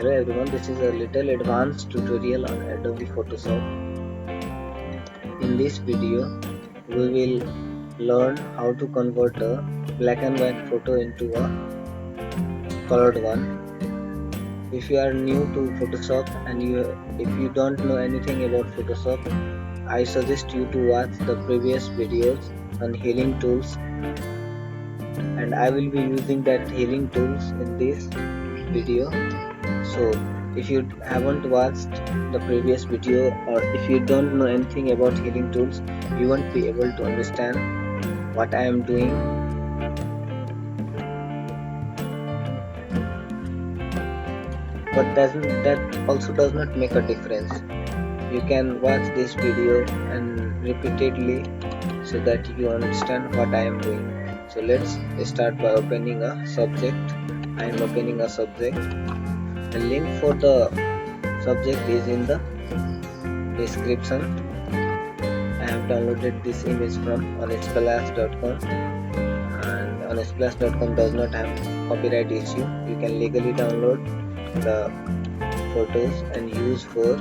Hello everyone, this is a little advanced tutorial on Adobe Photoshop. In this video, we will learn how to convert a black and white photo into a colored one. If you are new to Photoshop and if you don't know anything about Photoshop, I suggest you to watch the previous videos on healing tools, and I will be using that healing tools in this video. So if you haven't watched the previous video, or if you don't know anything about healing tools, you won't be able to understand what I am doing. But that also does not make a difference. You can watch this video and repeatedly so that you understand what I am doing. So let's start by opening a subject. I am opening a subject. The link for the subject is in the description. I have downloaded this image from unsplash.com, and unsplash.com does not have copyright issue. You can legally download the photos and use for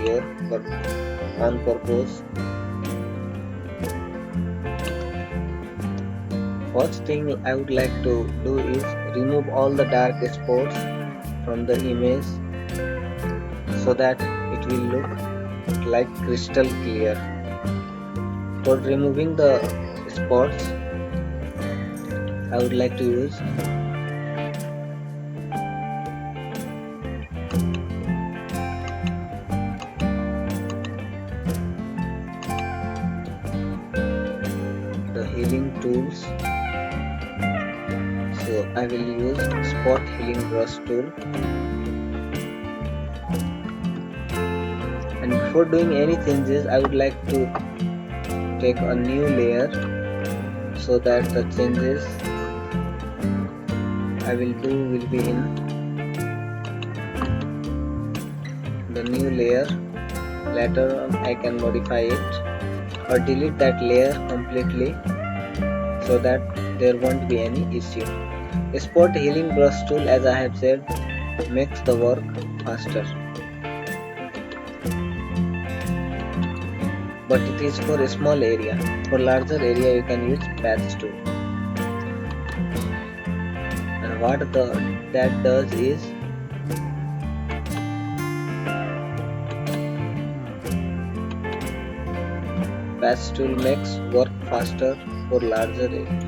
your own purpose. First thing I would like to do is remove all the dark spots from the image so that it will look like crystal clear. For removing the spots, I would like to use the healing tools. So I will use spot healing brush tool. And before doing any changes, I would like to take a new layer so that the changes I will do will be in the new layer. Later on I can modify it or delete that layer completely so that there won't be any issue. A spot healing brush tool, as I have said, makes the work faster. But it is for a small area. For larger area you can use patch tool. And what that does is patch tool makes work faster for larger area.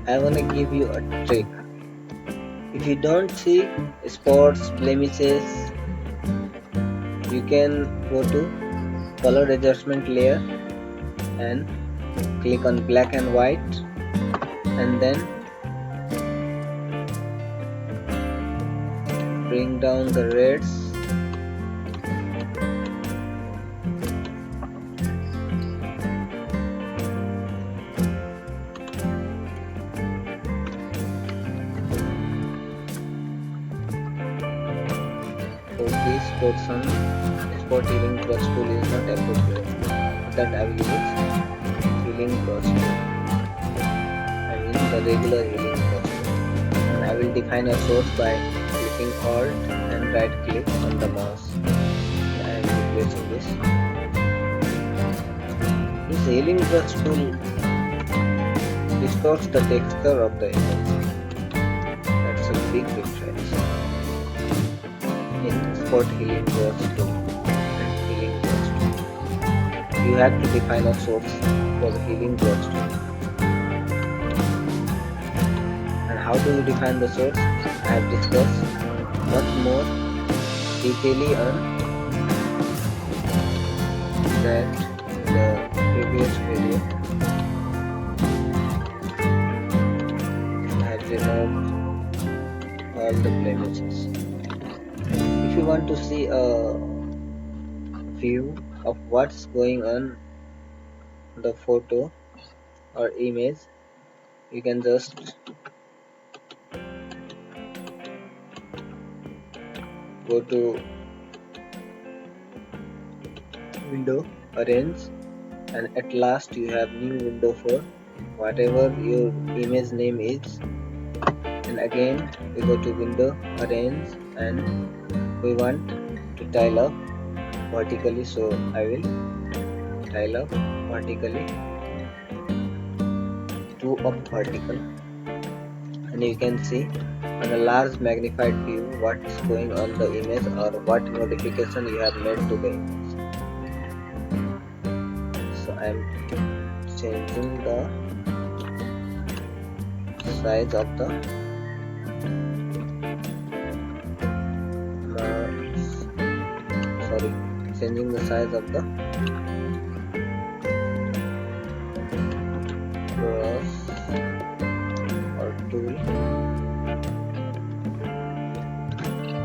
I wanna give you a trick. If you don't see spots, blemishes, you can go to color adjustment layer and click on black and white, and then bring down the reds for this portion. Spot healing brush tool is not appropriate. That I will use healing brush tool. I mean the regular healing brush tool. And I will define a source by clicking Alt and right click on the mouse. I am replacing this. This healing brush tool distorts the texture of the image. That's a big difference in spot healing brush tool and healing brush tool. You have to define a source for the healing brush tool. And how do you define the source? I have discussed much more detailedly on that in the previous video. I have removed all the blemishes. If you want to see a view of what's going on the photo or image, you can just go to window, arrange, and at last you have new window for whatever your image name is, and again we go to window, arrange, and we want to tile up vertically, so I will tile up vertically, 2 up vertical, and you can see on a large magnified view what's going on the image or what modification you have made to the image. So I am changing the size of the changing the size of the brush or tool,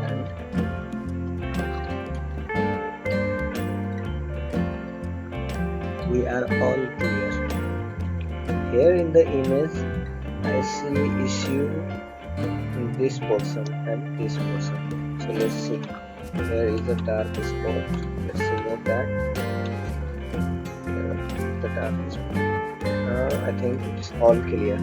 and we are all clear. Here in the image I see issue in this portion and this portion, so let's see. Here is a dark spot, let's remove that. Here the dark spot. Now I think it's all clear.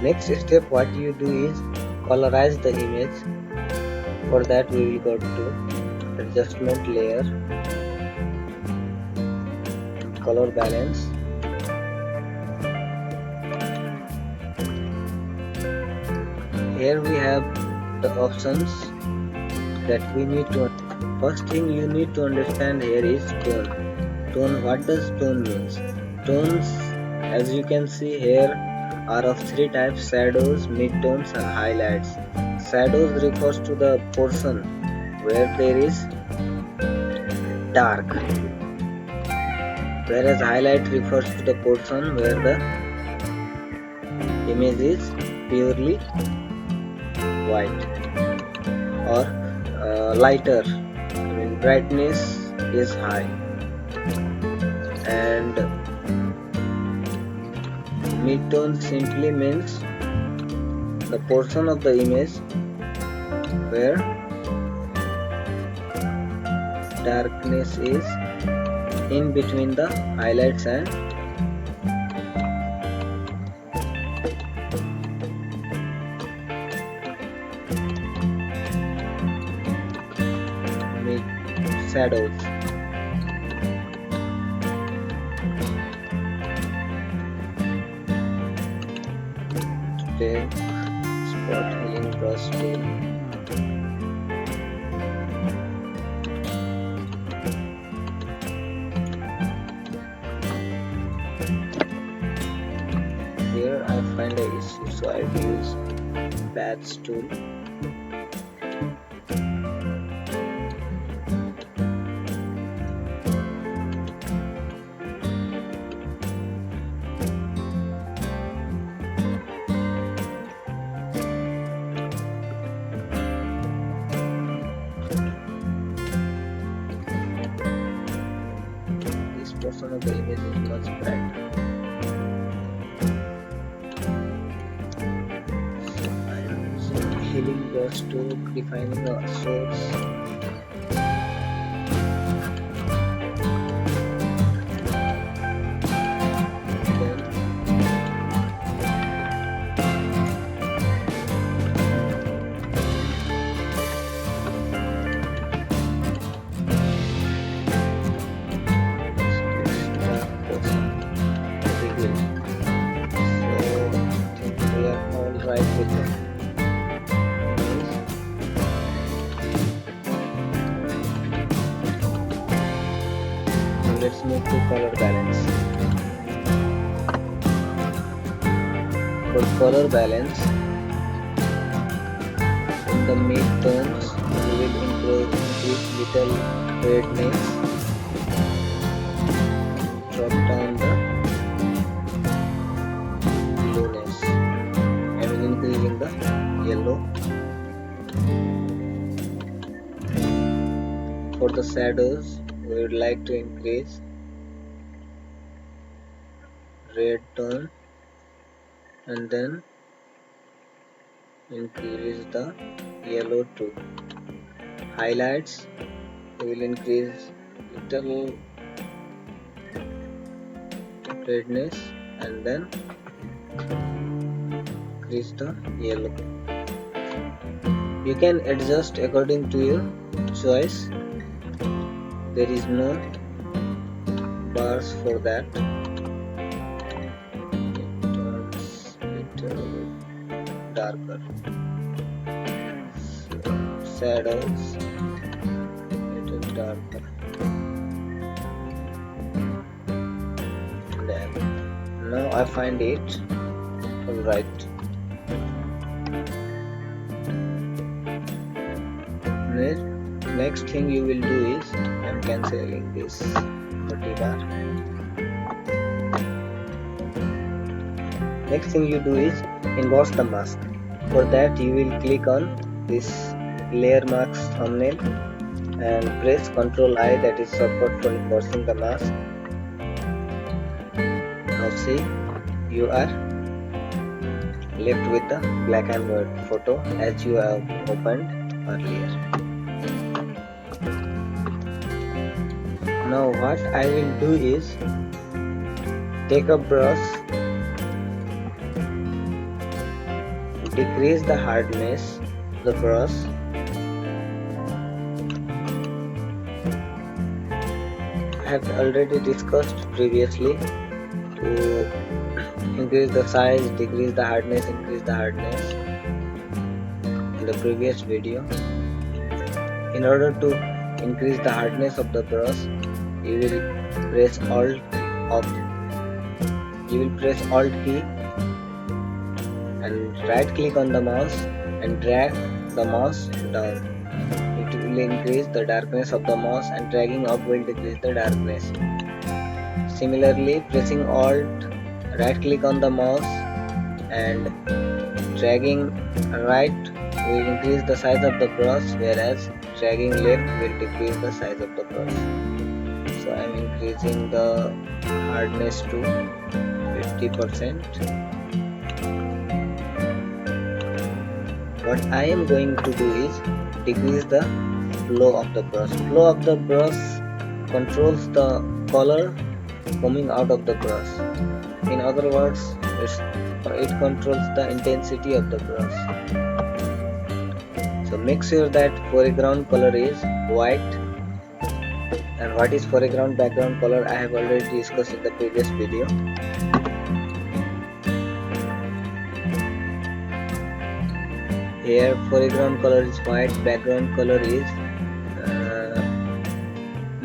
Next step, what you do is colorize the image. For that we will go to adjustment layer, color balance. Here we have the options that we need to. First thing you need to understand here is tone. What does tone means? Tones, as you can see here, are of 3 types: shadows, midtones, and highlights. Shadows refers to the portion where there is dark, whereas highlight refers to the portion where the image is purely white or lighter, brightness is high. And midtone simply means the portion of the image where darkness is in between the highlights and shadows. Take spot healing brush tool. Here I find a issue, so I use batch tool. This portion of the image is much brighter. Healing brush to defining a source. With it. Let's move to color balance. For color balance, in the mid-tones we will increase little redness, drop down the blueness, increasing the yellow. For the shadows, we would like to increase red tone and then increase the yellow too. highlights, we will increase little redness and then increase the yellow. You can adjust according to your choice. There is no bars for that. It turns little darker. Shadows little darker. Then now I find it alright. Next thing you will do is I am cancelling this 30 bar. Next thing you do is emboss the mask. For that you will click on this layer mask thumbnail and press Ctrl I, that is shortcut for embossing the mask. Now see, you are left with the black and white photo as you have opened earlier. Now what I will do is take a brush, decrease the hardness of the brush, I have already discussed previously to increase the size, decrease the hardness, increase the hardness in the previous video. In order to increase the hardness of the brush, you will press Alt key and right click on the mouse and drag the mouse down. It will increase the darkness of the mouse and dragging up will decrease the darkness. Similarly, pressing Alt, right click on the mouse and dragging right will increase the size of the brush, whereas dragging left will decrease the size of the brush. So I am increasing the hardness to 50%. What I am going to do is decrease the flow of the brush. Flow of the brush controls the color coming out of the brush. In other words, it controls the intensity of the brush. So make sure that foreground color is white. And what is foreground background color I have already discussed in the previous video. Here foreground color is white, background color is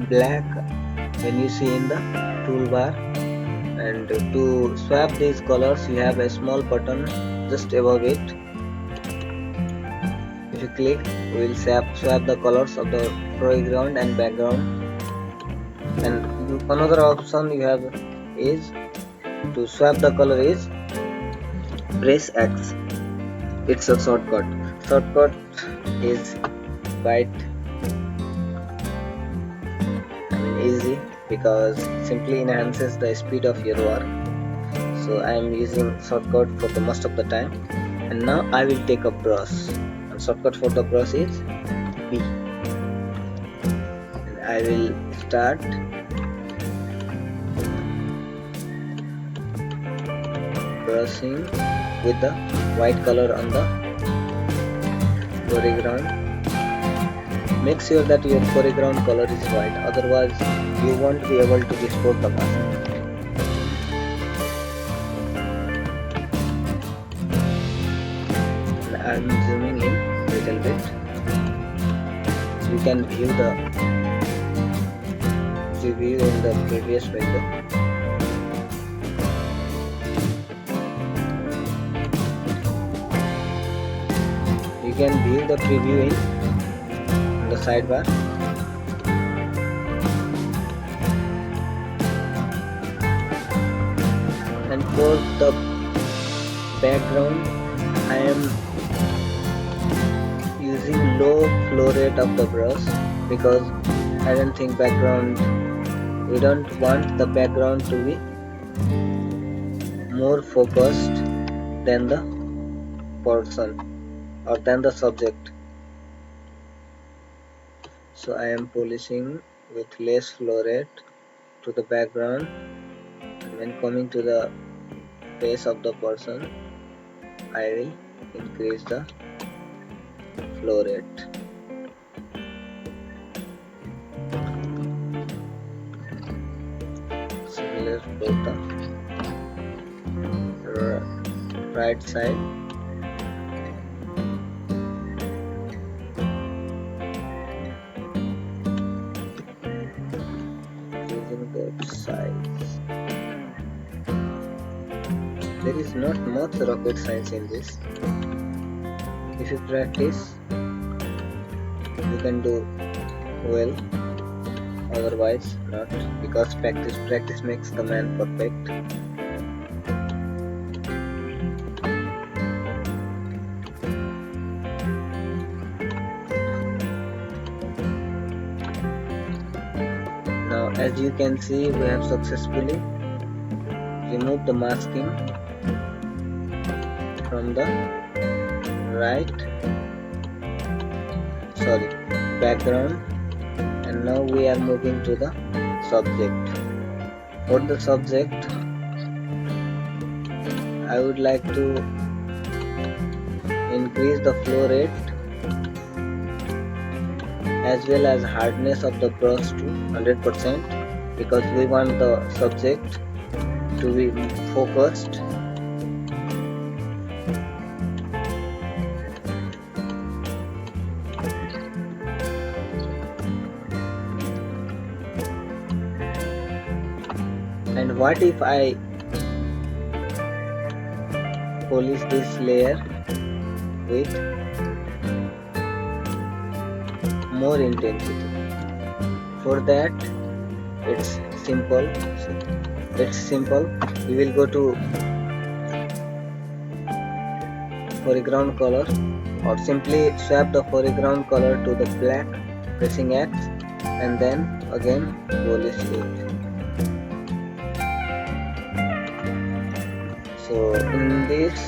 black when you see in the toolbar. And to swap these colors you have a small button just above it. If you click, we will swap the colors of the foreground and background. And another option you have is to swap the color is press X. It's a shortcut. Shortcut is quite easy because simply enhances the speed of your work. So I am using shortcut for the most of the time. And now I will take a brush. And shortcut for the brush is B. And I will start brushing with the white color on the foreground. Make sure that your foreground color is white, otherwise you won't be able to distort the mask. I am zooming in a little bit. You can view the preview in the previous window. You can view the preview in the sidebar. And for the background, I am using low flow rate of the brush because I don't think we don't want the background to be more focused than the person or than the subject. So I am polishing with less flow rate to the background, and when coming to the face of the person, I will increase the flow rate. Similar for the right side. Using that size. There is not much rocket science in this. If you practice, you can do well. Otherwise, not, because practice makes the man perfect. Now, as you can see, we have successfully removed the masking from the background, and now we are moving to the subject. For the subject, I would like to increase the flow rate as well as hardness of the brush to 100%, because we want the subject to be focused. And what if I polish this layer with more intensity? For that, it's simple. We will go to foreground color, or simply swap the foreground color to the black, pressing X, and then again polish it. So in this,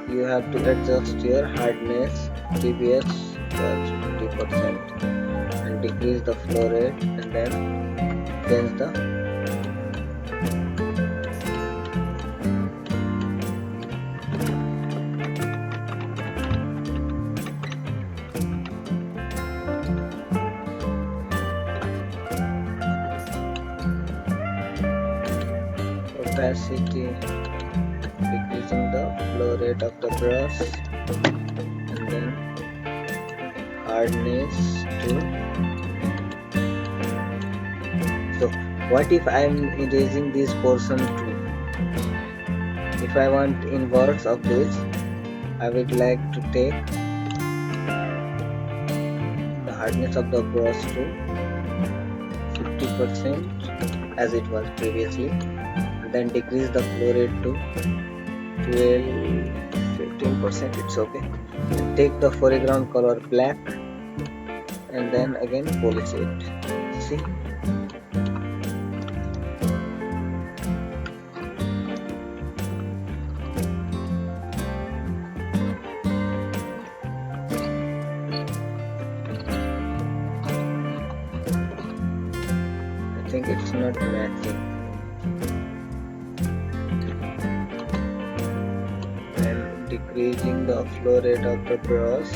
you have to adjust your hardness. Previous was 20%, and decrease the flow rate, and then change the opacity, decreasing the flow rate of the brush, and then hardness to. So what if I am erasing this portion too? If I want inverse of this, I would like to take the hardness of the brush to 50% as it was previously, and then decrease the flow rate to 12-15%. It's okay. Take the foreground color black, and then again polish it. See? I think it's not matching. I'm decreasing the flow rate of the brush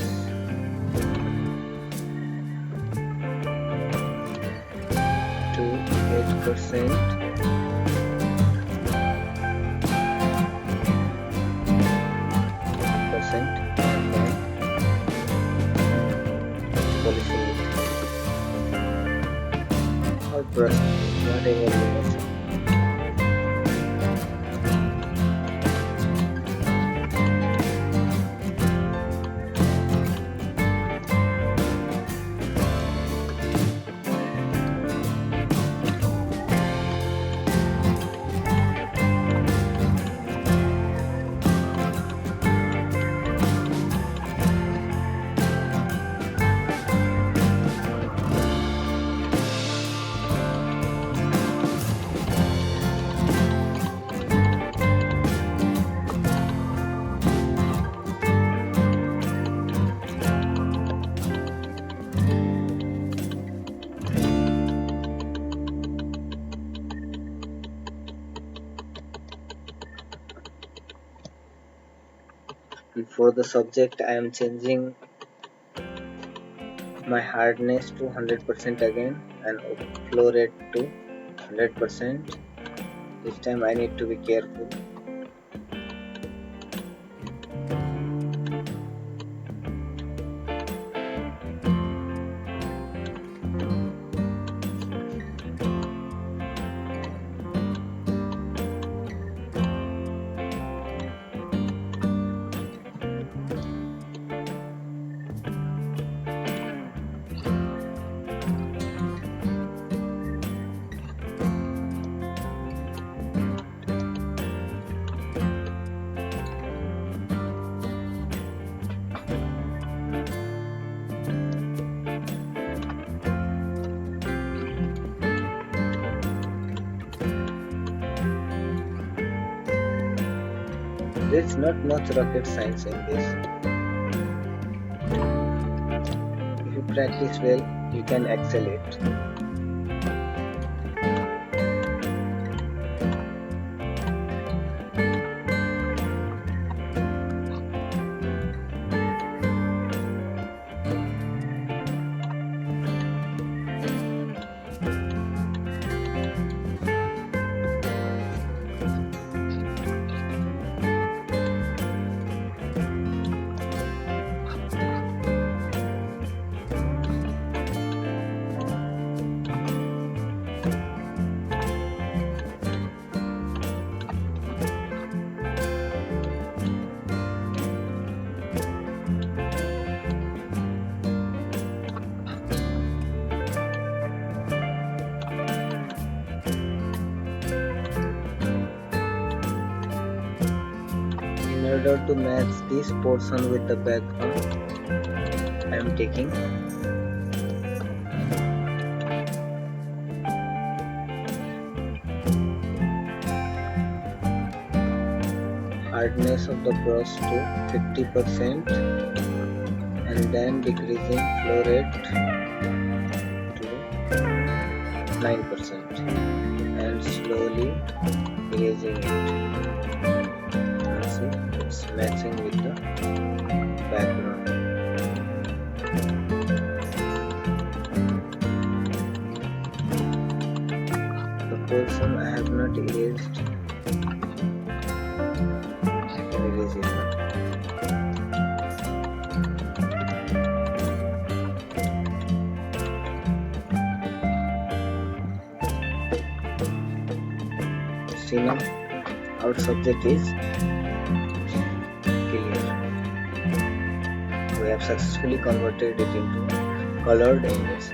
to 8%. And then polishing it. Or brush, whatever you want. For the subject, I am changing my hardness to 100% again and flow rate to 100%. This time I need to be careful. There's not much rocket science in this. If you practice well, you can excel it. In order to match this portion with the background, I am taking hardness of the brush to 50% and then decreasing flow rate to 9% and slowly erasing it. See, it's matching with the background. The portion I have not erased, I can erase it now. See now, our subject is clear. We have successfully converted it into colored image.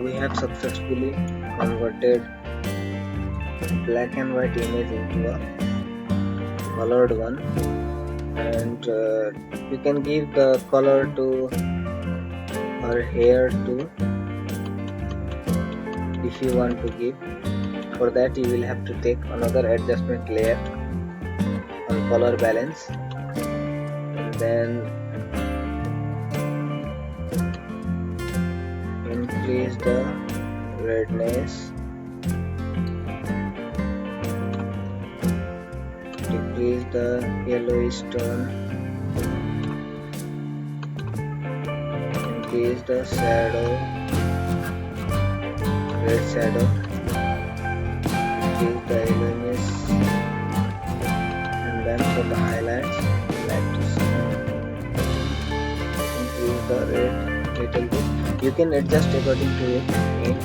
We have successfully converted black and white image into a colored one, and you can give the color to her hair too if you want to give. For that you will have to take another adjustment layer on color balance and then increase the redness, decrease the yellowish tone, increase the shadow, red shadow, increase the yellowness, and then for the highlights I like to increase the red little bit. You can adjust according to your need.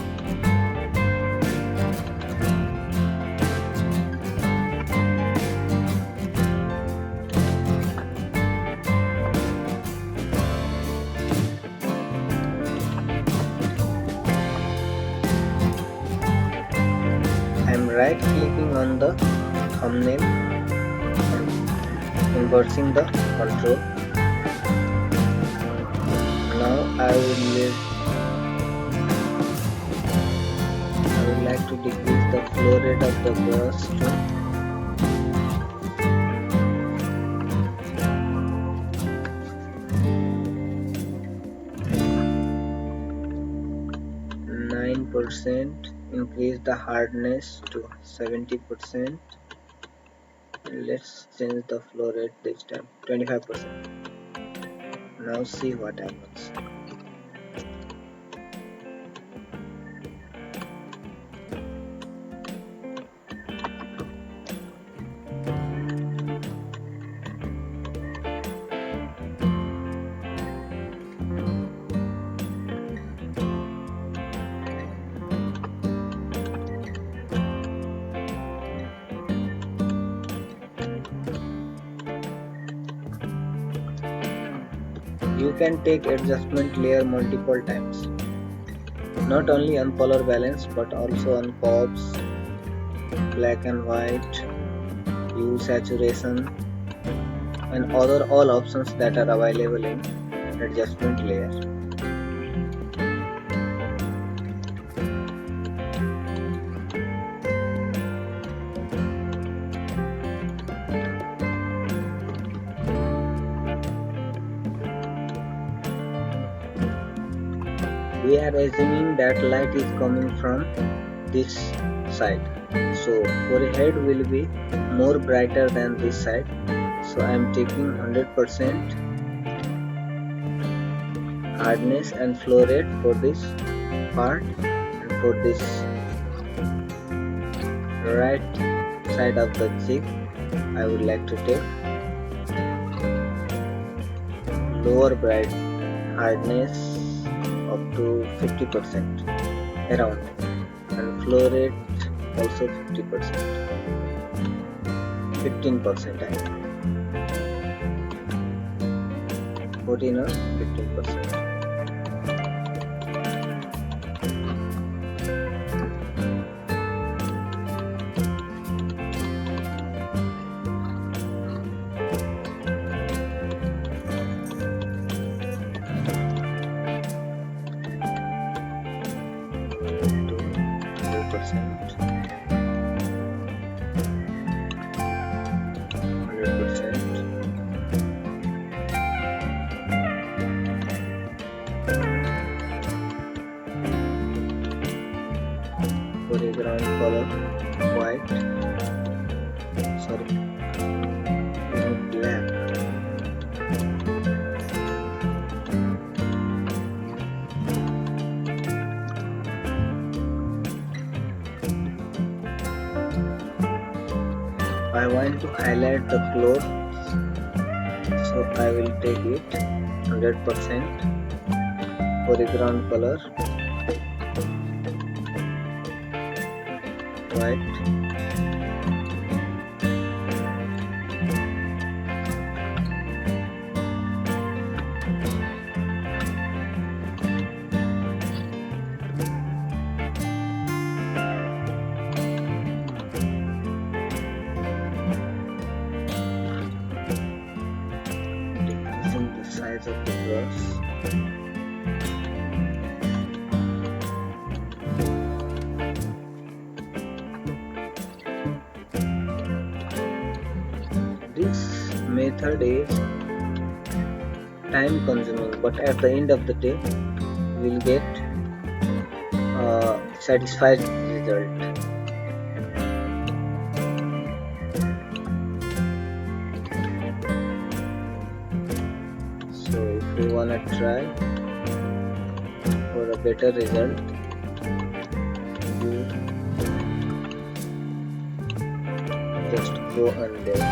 I am right clicking on the thumbnail and inverting the control. Now I would like to decrease the flow rate of the brush to 89%, increase the hardness to 70%, and let's change the flow rate this time 25%. Now see what happens. You can take adjustment layer multiple times, not only on color balance but also on pops, black and white, hue, saturation, and other all options that are available in adjustment layer. We are assuming that light is coming from this side, so forehead will be more brighter than this side, so I am taking 100% hardness and flow rate for this part, and for this right side of the cheek I would like to take lower bright hardness up to 50% around, and flow rate also 50%, 15% I mean, 14 or 15%. Foreground color white, sorry, black. I want to highlight the clothes, so I will take it 100% foreground color white, decreasing the size of the brush. This method is time consuming, but at the end of the day we will get satisfied result. So if you wanna try for a better result, you just go on there.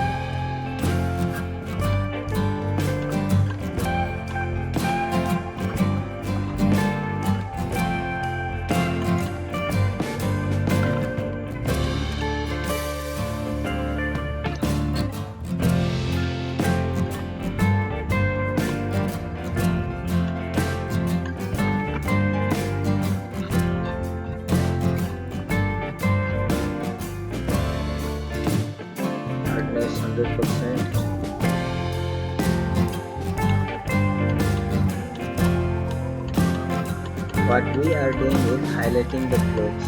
Hardness 100%. What we are doing is highlighting the clothes.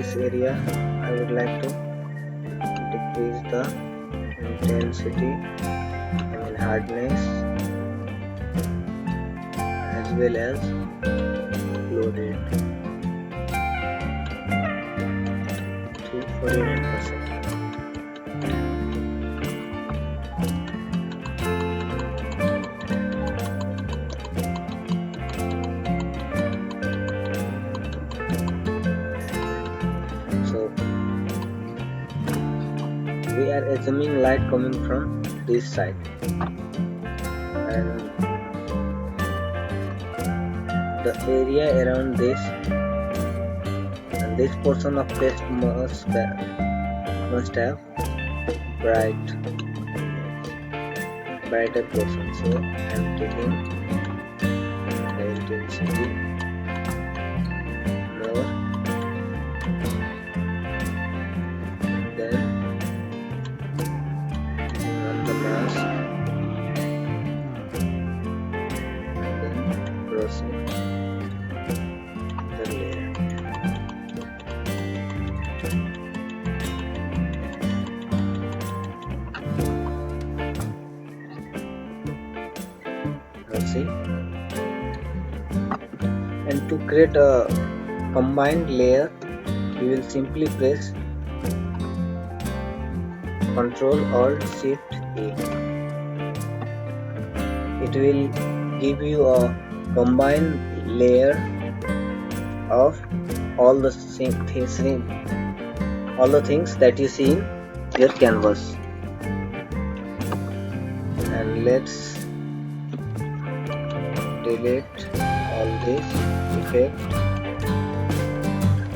this area I would like to decrease the intensity, hardness, as well as flow rate to 41%. So we are assuming light coming from this side, and the area around this and this portion of text must have brighter portion. So I am taking the intensity more than on the mask, and then crossing the layer. See, and to create a combined layer, you will simply press Ctrl Alt Shift A. It will give you a combined layer of all the things that you see in your canvas. And let's delete all this effect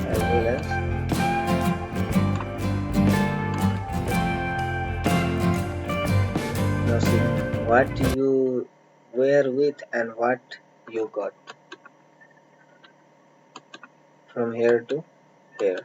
as well as now see what you were with and what you got from here to here.